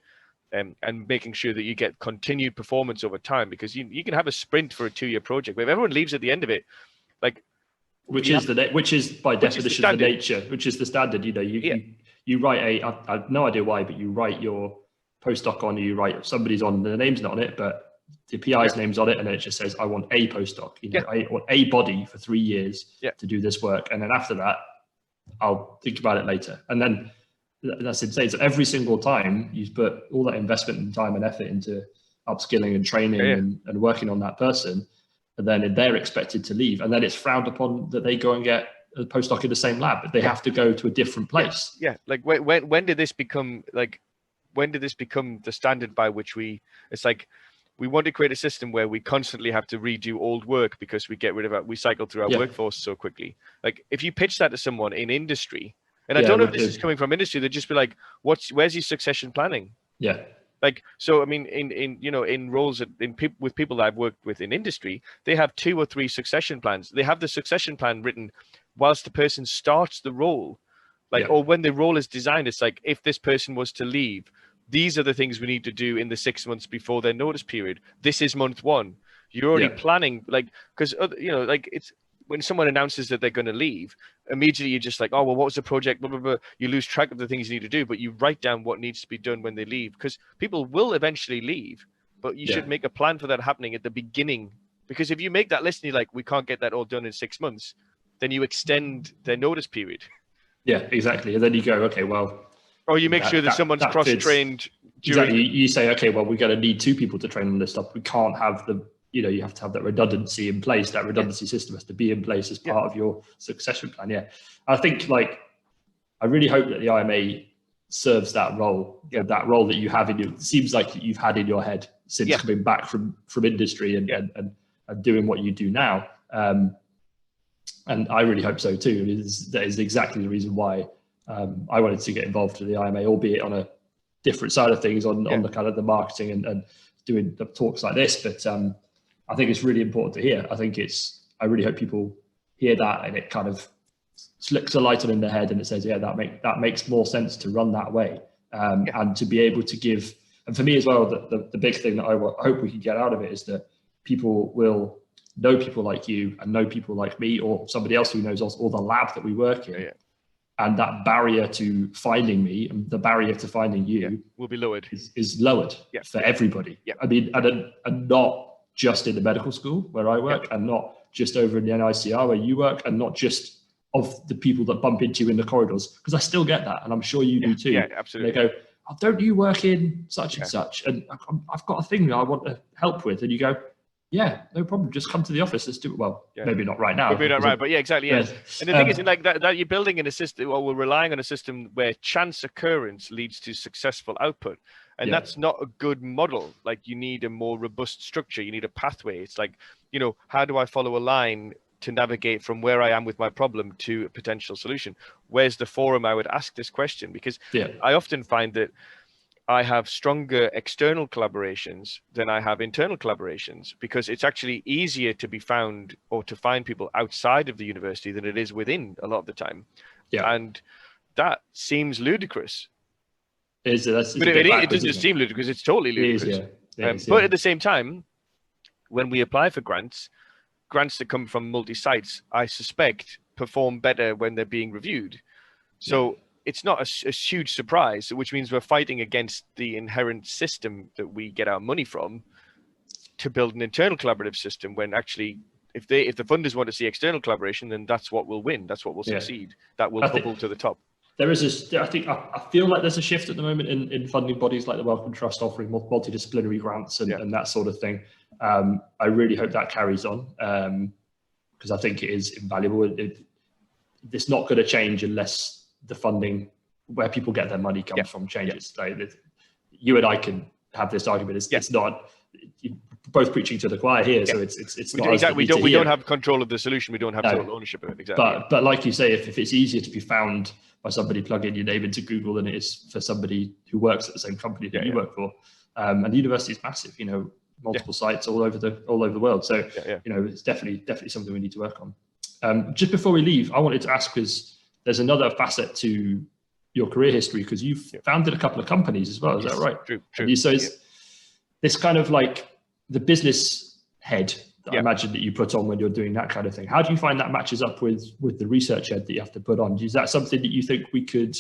and making sure that you get continued performance over time, because you can have a sprint for a 2-year project, but if everyone leaves at the end of it, like,
which is by definition the nature, which is the standard. You write I have no idea why, but you write your postdoc on, you write somebody's on, the name's not on it, but the PI's name's on it, and then it just says, I want a postdoc. I want a body for 3 years to do this work, and then after that, I'll think about it later. And then that's insane. So every single time you put all that investment and time and effort into upskilling and training and working on that person, and then they're expected to leave, and then it's frowned upon that they go and get a postdoc in the same lab, but they have to go to a different place.
Like when did this become the standard by which it's like, we want to create a system where we constantly have to redo old work because we cycle through our workforce so quickly. Like, if you pitch that to someone in industry, and I don't know if this is coming from industry, they'd just be like, where's your succession planning?
Yeah.
Like, so, I mean, in roles with people that I've worked with in industry, they have 2 or 3 succession plans. They have the succession plan written whilst the person starts the role, or when the role is designed, it's like, if this person was to leave, these are the things we need to do in the 6 months before their notice period. This is month 1. You're already planning, because when someone announces that they're going to leave, immediately you're just like, oh, well, what was the project? Blah, blah, blah. You lose track of the things you need to do, but you write down what needs to be done when they leave, because people will eventually leave, but you should make a plan for that happening at the beginning. Because if you make that list and you're like, we can't get that all done in 6 months, then you extend their notice period.
Yeah, exactly. And then you go, okay, well.
Or you make sure that someone's cross-trained.
Exactly. You say, okay, well, we're going to need 2 people to train on this stuff. We can't have you have to have that redundancy in place. That redundancy system has to be in place as part of your succession plan. Yeah. I think I really hope that the IMA serves that role, that role that you have it seems like you've had in your head since coming back from industry and doing what you do now. And I really hope so too. That is exactly the reason why I wanted to get involved with the IMA, albeit on a different side of things, on the kind of the marketing and doing the talks like this. But I think it's really important to hear. I really hope people hear that and it kind of slicks a light on in their head and it says, that makes more sense to run that way. And to be able to give, and for me as well, the big thing that I hope we can get out of it is that people will know people like you and know people like me or somebody else who knows us or the lab that we work in. And that barrier to finding me and the barrier to finding you
will be lowered.
Is lowered for everybody. I mean, and not just in the medical school where I work and not just over in the NICR where you work and not just of the people that bump into you in the corridors, because I still get that. And I'm sure you do too.
Yeah, absolutely.
They go, oh, don't you work in such and such? And I've got a thing that I want to help with. And you go, yeah, no problem. Just come to the office. Let's do it. Well, maybe not right now.
Maybe not right, but exactly. Yeah. And the thing is, like that you're building in a system, or we're relying on a system where chance occurrence leads to successful output, and that's not a good model. Like you need a more robust structure. You need a pathway. It's like, how do I follow a line to navigate from where I am with my problem to a potential solution? Where's the forum I would ask this question? Because I often find that I have stronger external collaborations than I have internal collaborations, because it's actually easier to be found or to find people outside of the university than it is within a lot of the time. And that seems ludicrous. It doesn't just seem ludicrous, it's totally ludicrous. But at the same time, when we apply for grants that come from multi-sites, I suspect perform better when they're being reviewed. So it's not a huge surprise, which means we're fighting against the inherent system that we get our money from to build an internal collaborative system, when actually, if the funders want to see external collaboration, then that's what will win. That's what will succeed. That will bubble to the top.
There is I feel like there's a shift at the moment in funding bodies like the Wellcome Trust offering multidisciplinary grants and that sort of thing. I really hope that carries on, because I think it is invaluable. It's not going to change unless the funding where people get their money comes from changes. Like, you and I can have this argument. It's not both preaching to the choir here. So it's not
exactly. We don't have control of the solution. We don't have total ownership of it. Exactly.
But like you say, if it's easier to be found by somebody plugging your name into Google than it is for somebody who works at the same company that you work for, and the university is massive. Multiple sites all over the world. So it's definitely something we need to work on. Just before we leave, I wanted to ask, because there's another facet to your career history, because you've founded a couple of companies as well. Is that right?
True.
So it's this kind of like the business head that I imagine that you put on when you're doing that kind of thing. How do you find that matches up with the research head that you have to put on? Is that something that you think we could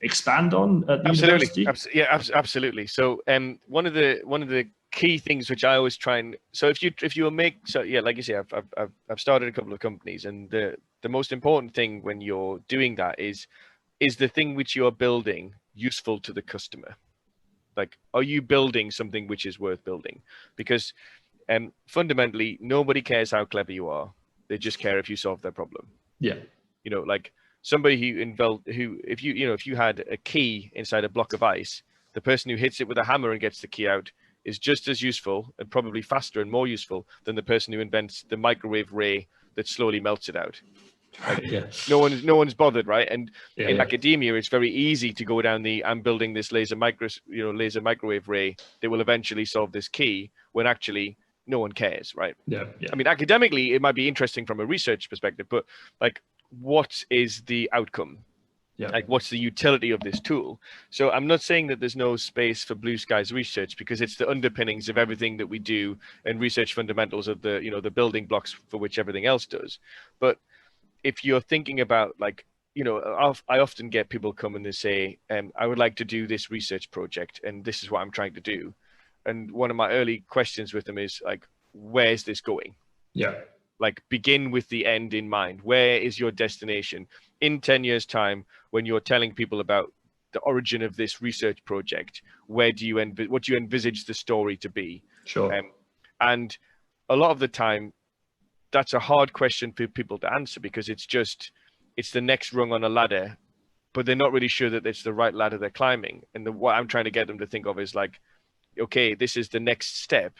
expand on at the university?
Absolutely. So one of the key things which I always try and, so if you make, like you say, I've started a couple of companies, and the most important thing when you're doing that is the thing which you're building useful to the customer? Like, are you building something which is worth building? Because fundamentally, nobody cares how clever you are. They just care if you solve their problem. Like somebody who if you had a key inside a block of ice, the person who hits it with a hammer and gets the key out is just as useful and probably faster and more useful than the person who invents the microwave ray that slowly melts it out. No one's bothered, right? And in academia, it's very easy to go down I'm building this laser microwave ray that will eventually solve this key, when actually no one cares, right? I mean, academically, it might be interesting from a research perspective, but like, what is the outcome?
Yeah.
Like, what's the utility of this tool? So I'm not saying that there's no space for blue skies research, because it's the underpinnings of everything that we do, and research fundamentals of the, the building blocks for which everything else does. But if you're thinking about, like, I often get people come and they say, I would like to do this research project, and this is what I'm trying to do. And one of my early questions with them is like, where's this going?
Yeah.
Like, begin with the end in mind. Where is your destination? In 10 years' time, when you're telling people about the origin of this research project, what do you envisage the story to be?
Sure.
And a lot of the time, that's a hard question for people to answer, because it's the next rung on a ladder, but they're not really sure that it's the right ladder they're climbing. And what I'm trying to get them to think of is like, okay, this is the next step,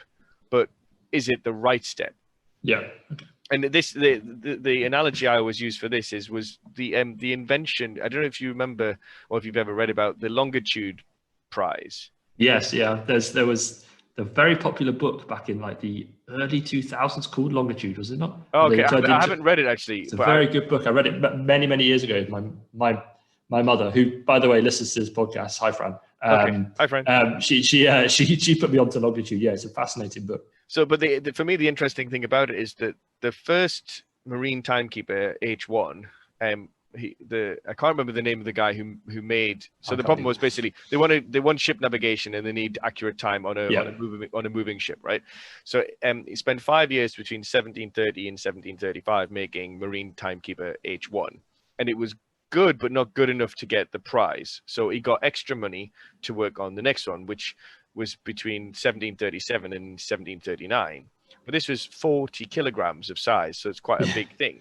but is it the right step?
Yeah. Okay.
And the analogy I always use for this was the invention. I don't know if you remember, or if you've ever read about the Longitude Prize.
Yes. Yeah. There was the very popular book back in like the early 2000s called Longitude, was it not?
Oh, okay, I haven't read it actually.
It's a very good book. I read it many years ago. My mother, who by the way listens to this podcast, hi Fran.
Okay. Hi Fran.
She put me onto Longitude. Yeah, it's a fascinating book.
So, but for me, the interesting thing about it is that the first marine timekeeper H1, I can't remember the name of the guy who made. So the problem was basically they want ship navigation, and they need accurate time on a moving ship, right? So he spent 5 years between 1730 and 1735 making marine timekeeper H1, and it was good, but not good enough to get the prize. So he got extra money to work on the next one, which was between 1737 and 1739. But this was 40 kilograms of size, so it's quite a big thing.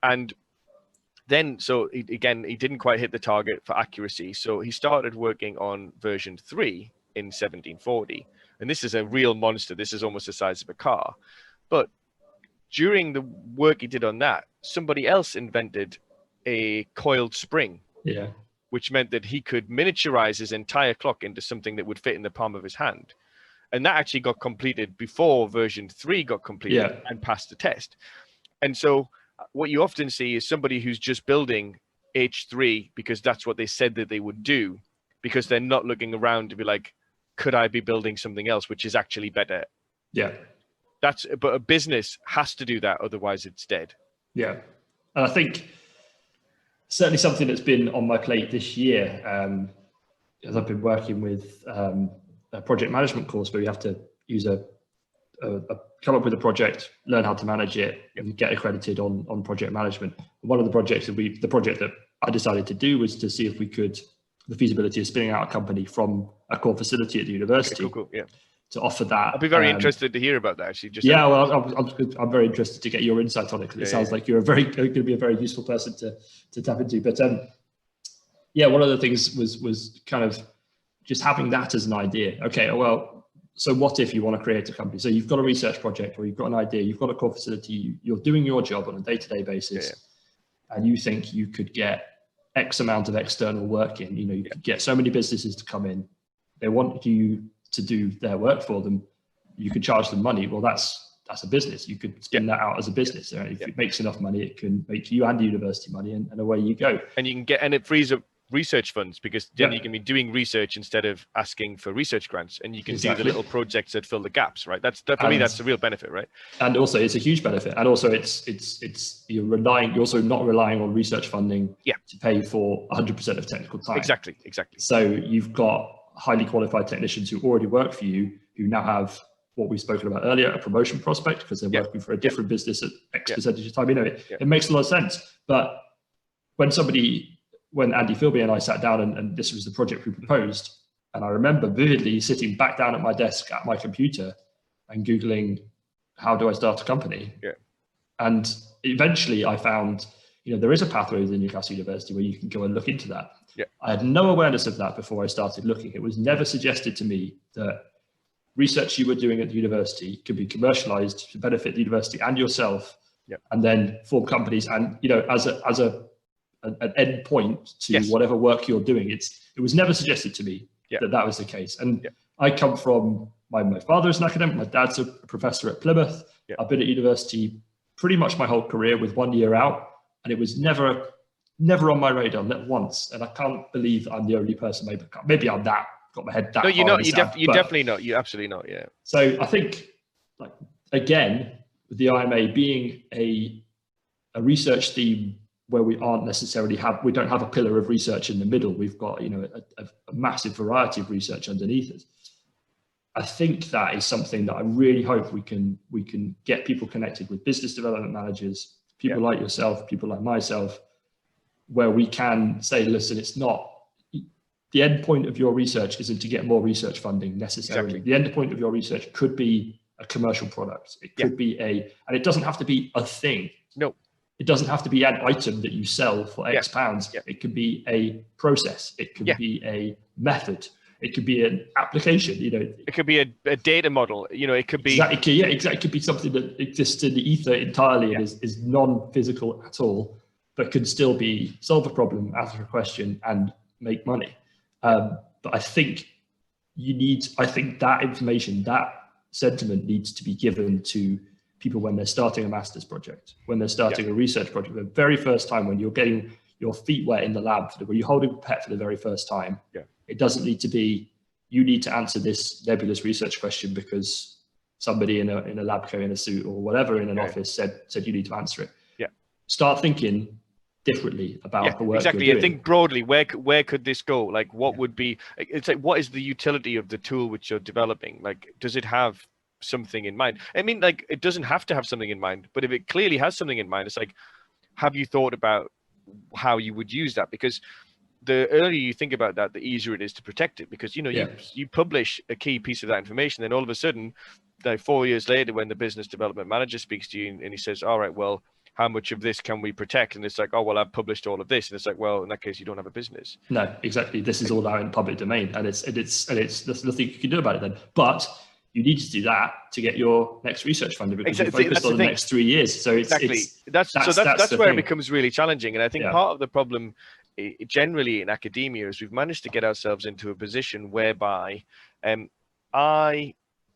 And then, so he didn't quite hit the target for accuracy. So he started working on version 3 in 1740. And this is a real monster. This is almost the size of a car. But during the work he did on that, somebody else invented a coiled spring.
Yeah.
Which meant that he could miniaturize his entire clock into something that would fit in the palm of his hand. And that actually got completed before version 3 got completed and passed the test. And so what you often see is somebody who's just building H3 because that's what they said that they would do, because they're not looking around to be like, could I be building something else which is actually better?
Yeah.
But a business has to do that, otherwise it's dead.
Yeah. And I think certainly something that's been on my plate this year, as I've been working with a project management course where you have to use come up with a project, learn how to manage it, and get accredited on project management. One of the projects the project that I decided to do was to see if we could, the feasibility of spinning out a company from a core facility at the university.
Okay, cool. Yeah.
To offer that.
I'd be very interested to hear about that, actually.
I'm very interested to get your insight on it, because it sounds like you're going to be a very useful person to tap into. But one of the things was kind of just having that as an idea. Okay, well, so what if you want to create a company? So you've got a research project, or you've got an idea, you've got a core facility, you're doing your job on a day-to-day basis, and you think you could get X amount of external work in. You could get so many businesses to come in. They want you to do their work for them. You could charge them money. Well, that's a business. You could spin that out as a business. If it makes enough money, it can make you and the university money, and away you go.
And it frees up research funds, because then you can be doing research instead of asking for research grants, and you can do the little projects that fill the gaps, right? For me, that's the real benefit, right?
And also it's a huge benefit. And also you're also not relying on research funding to pay for 100% of technical time.
Exactly. So
you've got highly qualified technicians who already work for you, who now have what we've spoken about earlier, a promotion prospect, because they're working for a different business at X percentage of time. It makes a lot of sense. But when Andy Philby and I sat down and this was the project we proposed, and I remember vividly sitting back down at my desk at my computer and Googling, how do I start a company? Yeah. And eventually I found, there is a pathway within Newcastle University where you can go and look into that. Yeah. I had no awareness of that before I started looking. It was never suggested to me that research you were doing at the university could be commercialized to benefit the university and yourself, and then form companies. And as an end point to whatever work you're doing, it was never suggested to me that was the case. And I come from my father's an academic, my dad's a professor at Plymouth. I've been at university pretty much my whole career with 1 year out, and it was never never on my radar, not once. And I can't believe I'm the only person. Maybe I'm got my head that. No,
you're not. You're definitely not. You're absolutely not. Yeah.
So I think, like, again, with the IMA being a research theme where we don't have a pillar of research in the middle. We've got, a massive variety of research underneath it. I think that is something that I really hope we can get people connected with business development managers, people like yourself, people like myself, where we can say, listen, it's not the end point of your research isn't to get more research funding necessarily. Exactly. The end point of your research could be a commercial product. It could be and it doesn't have to be a thing.
No.
It doesn't have to be an item that you sell for X pounds. It could be a process. It could be a method. It could be an application.
It could be a data model. It could be
exactly. It could be something that exists in the ether entirely and is non-physical at all, but can still be solve a problem, answer a question, and make money. But I think that information, that sentiment needs to be given to people when they're starting a master's project, when they're starting a research project, the very first time when you're getting your feet wet in the lab, when you're holding a pet for the very first time. It doesn't need to be, you need to answer this nebulous research question because somebody in a lab coat in a suit or whatever in an office said you need to answer it. Start thinking differently about the work.
Exactly.
You're doing.
Think broadly. Where could this go? Like, what would be? It's like, what is the utility of the tool which you're developing? Like, does it have something in mind? I mean, like, it doesn't have to have something in mind, but if it clearly has something in mind, it's like, have you thought about how you would use that? Because the earlier you think about that, the easier it is to protect it. Because you publish a key piece of that information, then all of a sudden, like 4 years later, when the business development manager speaks to you and he says, "All right, well, how much of this can we protect?" And it's like, "Oh, well, I've published all of this." And it's like, well, in that case, you don't have a business.
No, exactly. This is all out in public domain, and it's there's nothing you can do about it then. But you need to do that to get your next research funding because you're focused on the next 3 years. So that's
where it becomes really challenging. And I think part of the problem generally in academia is we've managed to get ourselves into a position whereby I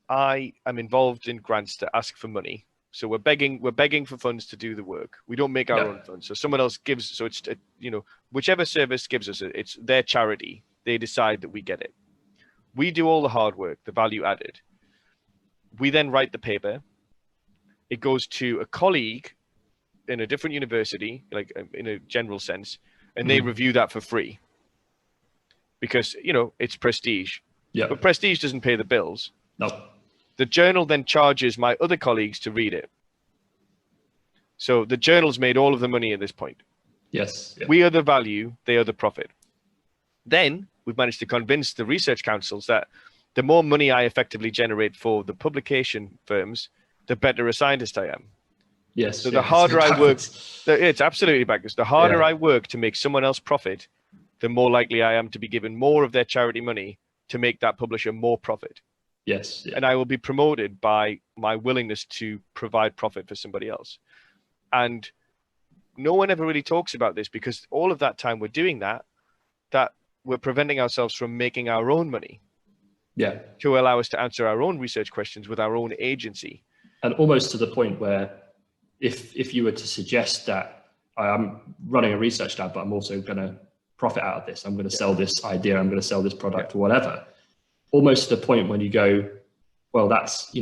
am involved in grants to ask for money. So we're begging for funds to do the work. We don't make our own funds. So someone else gives. So it's whichever service gives us it, it's their charity. They decide that we get it. We do all the hard work, the value added. We then write the paper. It goes to a colleague in a different university, like in a general sense, and they review that for free because it's prestige. But prestige doesn't pay the bills.
No.
The journal then charges my other colleagues to read it. So the journal's made all of the money at this point.
Yes.
We are the value, they are the profit. Then we've managed to convince the research councils that the more money I effectively generate for the publication firms, the better a scientist I am.
Yes.
So the harder I work, it's absolutely backwards. The harder I work to make someone else profit, the more likely I am to be given more of their charity money to make that publisher more profit.
Yes.
And I will be promoted by my willingness to provide profit for somebody else. And no one ever really talks about this because all of that time we're doing that we're preventing ourselves from making our own money. To allow us to answer our own research questions with our own agency.
And almost to the point where if you were to suggest that I'm running a research lab, but I'm also going to profit out of this, I'm going to sell this idea, I'm going to sell this product or whatever, almost to the point when you go, well, that's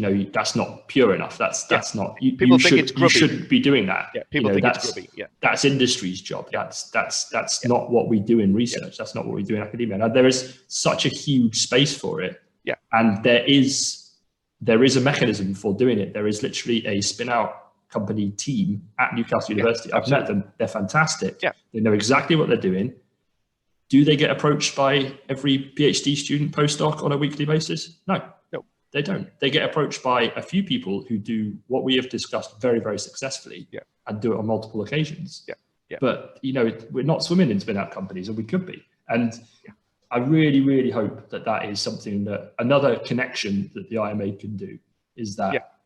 not pure enough. That's not.
People think it's grubby.
You shouldn't be doing that.
People think it's grubby.
That's industry's job. That's not what we do in research. That's not what we do in academia. Now, there is such a huge space for it. And there is a mechanism for doing it. There is literally a spin-out company team at Newcastle University. I've met them. They're fantastic. They know exactly what they're doing. Do they get approached by every PhD student postdoc on a weekly basis? No, they don't. They get approached by a few people who do what we have discussed very, very successfully and do it on multiple occasions. But, we're not swimming in spin-out companies, and we could be. And I really, really hope that is something that another connection that the IMA can do is that,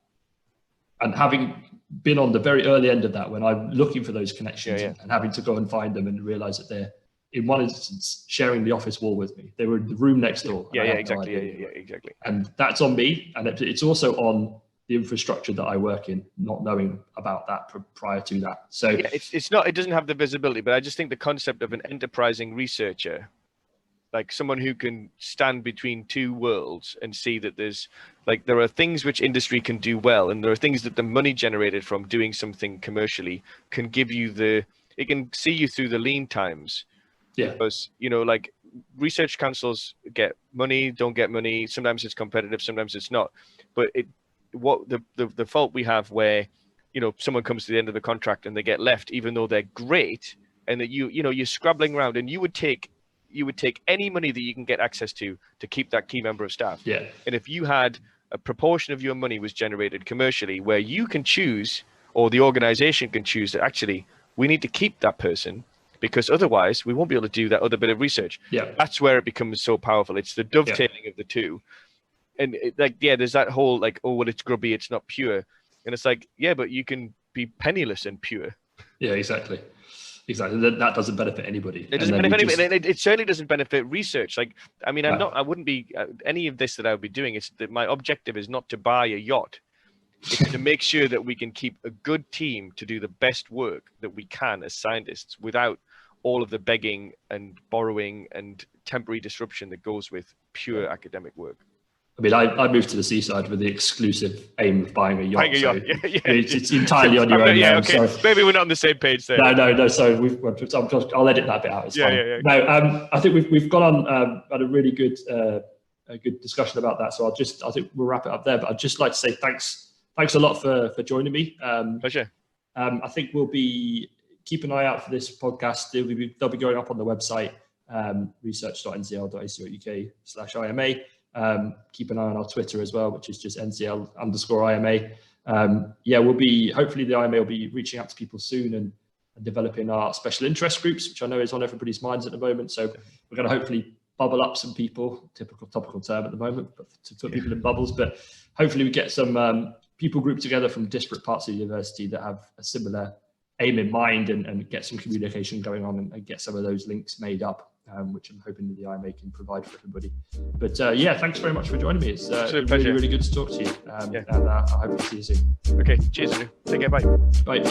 and having been on the very early end of that, when I'm looking for those connections and having to go and find them and realize that they're, in one instance, sharing the office wall with me. They were in the room next door.
Exactly.
And that's on me. And it's also on infrastructure that I work in, not knowing about that prior to that. So
yeah, it doesn't have the visibility, but I just think the concept of an enterprising researcher, like someone who can stand between two worlds and see that there are things which industry can do well, and there are things that the money generated from doing something commercially can give you it can see you through the lean times.
Yeah.
Because, like research councils get money, don't get money. Sometimes it's competitive, sometimes it's not. But the fault we have where, someone comes to the end of the contract and they get left, even though they're great, and that you're scrabbling around, and you would take any money that you can get access to keep that key member of staff.
Yeah.
And if you had a proportion of your money was generated commercially, where you can choose, or the organization can choose, that actually we need to keep that person, because otherwise we won't be able to do that other bit of research.
Yeah.
That's where it becomes so powerful. It's the dovetailing of the two. And there's that whole oh, well, it's grubby, it's not pure. And it's like, yeah, but you can be penniless and pure.
Yeah, exactly. That doesn't benefit anybody.
It doesn't benefit anybody. It certainly doesn't benefit research. I wouldn't be any of this that I would be doing. It's that my objective is not to buy a yacht. It's to make sure that we can keep a good team to do the best work that we can as scientists, without all of the begging and borrowing and temporary disruption that goes with pure academic work.
I mean, I moved to the seaside with the exclusive aim of buying a yacht.
Buying a yacht. So yeah.
It's entirely on your own.
Yeah, okay. So maybe we're not on the same page there.
No. So I'll edit that bit out. It's fine.
Yeah.
No, I think we've gone on had a really good discussion about that. So I think we'll wrap it up there. But I'd just like to say thanks a lot for joining me.
Pleasure.
I think keep an eye out for this podcast. They'll be going up on the website, research.ncl.ac.uk/IMA. Keep an eye on our Twitter as well, which is just ncl_IMA. Hopefully the IMA will be reaching out to people soon and developing our special interest groups, which I know is on everybody's minds at the moment. So we're going to hopefully bubble up some people, typical topical term at the moment, but to put people in bubbles. But hopefully we get some people grouped together from disparate parts of the university that have a similar aim in mind, and get some communication going on, and get some of those links made up, which I'm hoping that the IMA can provide for everybody. But thanks very much for joining me. It's really, really good to talk to you. And I hope to see you soon.
Okay, cheers. Take care. Bye.
Bye.